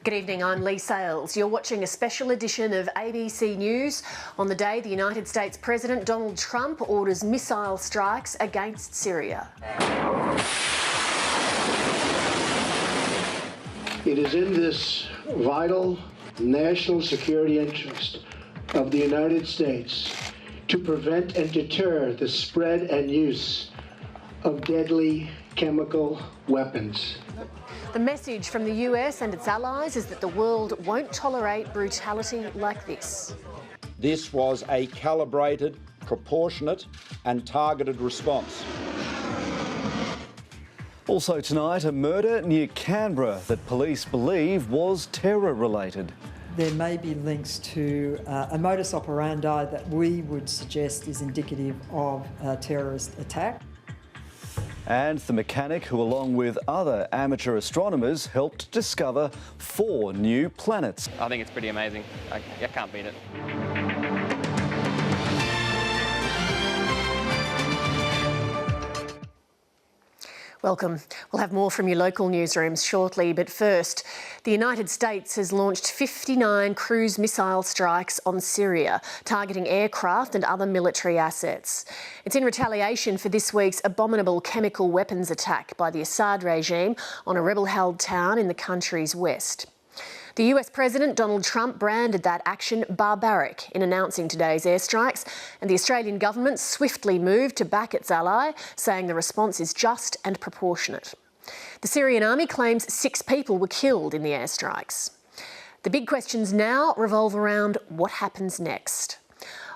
Good evening, I'm Lee Sales. You're watching a special edition of ABC News on the day the United States President Donald Trump orders missile strikes against Syria. It is in this vital national security interest of the United States to prevent and deter the spread and use of deadly chemical weapons. The message from the US and its allies is that the world won't tolerate brutality like this. This was a calibrated, proportionate and targeted response. Also tonight, a murder near Canberra that police believe was terror-related. There may be links to a modus operandi that we would suggest is indicative of a terrorist attack. And the mechanic who, along with other amateur astronomers, helped discover 4 new planets. I think it's pretty amazing. I can't beat it. Welcome. We'll have more from your local newsrooms shortly, but first, the United States has launched 59 cruise missile strikes on Syria, targeting aircraft and other military assets. It's in retaliation for this week's abominable chemical weapons attack by the Assad regime on a rebel-held town in the country's west. The US President Donald Trump branded that action barbaric in announcing today's airstrikes, and the Australian government swiftly moved to back its ally, saying the response is just and proportionate. The Syrian army claims 6 people were killed in the airstrikes. The big questions now revolve around what happens next.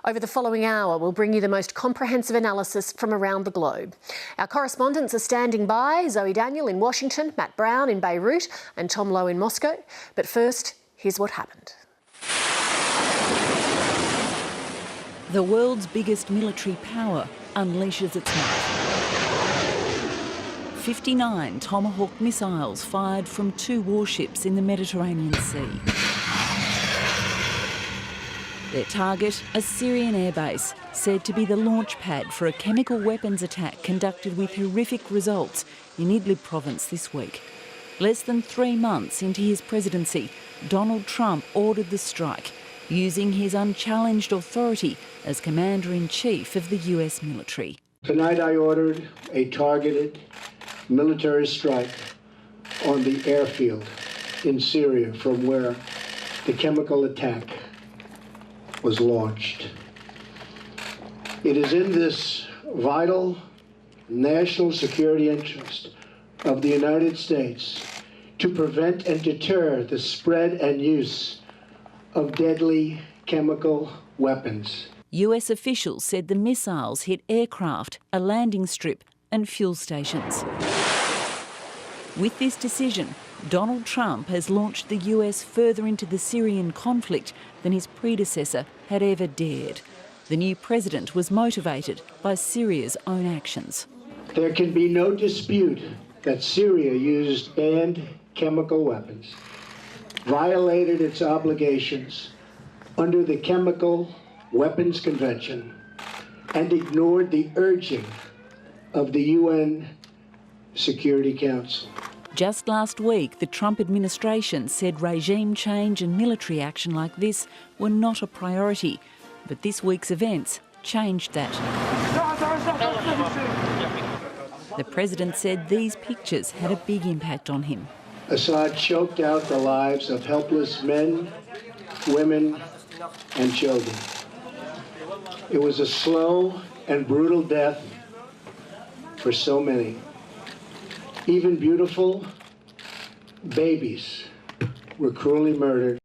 Over the following hour, we'll bring you the most comprehensive analysis from around the globe. Our correspondents are standing by: Zoe Daniel in Washington, Matt Brown in Beirut and Tom Lowe in Moscow. But first, here's what happened. The world's biggest military power unleashes its might. 59 Tomahawk missiles fired from 2 warships in the Mediterranean Sea. Their target, a Syrian airbase, said to be the launch pad for a chemical weapons attack conducted with horrific results in Idlib province this week. Less than 3 months into his presidency, Donald Trump ordered the strike, using his unchallenged authority as Commander-in-Chief of the US military. Tonight I ordered a targeted military strike on the airfield in Syria from where the chemical attack was launched. It is in this vital national security interest of the United States to prevent and deter the spread and use of deadly chemical weapons. US officials said the missiles hit aircraft, a landing strip and fuel stations. With this decision, Donald Trump has launched the US further into the Syrian conflict than his predecessor had ever dared. The new president was motivated by Syria's own actions. There can be no dispute that Syria used banned chemical weapons, violated its obligations under the Chemical Weapons Convention, and ignored the urging of the UN Security Council. Just last week, the Trump administration said regime change and military action like this were not a priority. But this week's events changed that. The president said these pictures had a big impact on him. Assad choked out the lives of helpless men, women, and children. It was a slow and brutal death for so many. Even beautiful babies were cruelly murdered.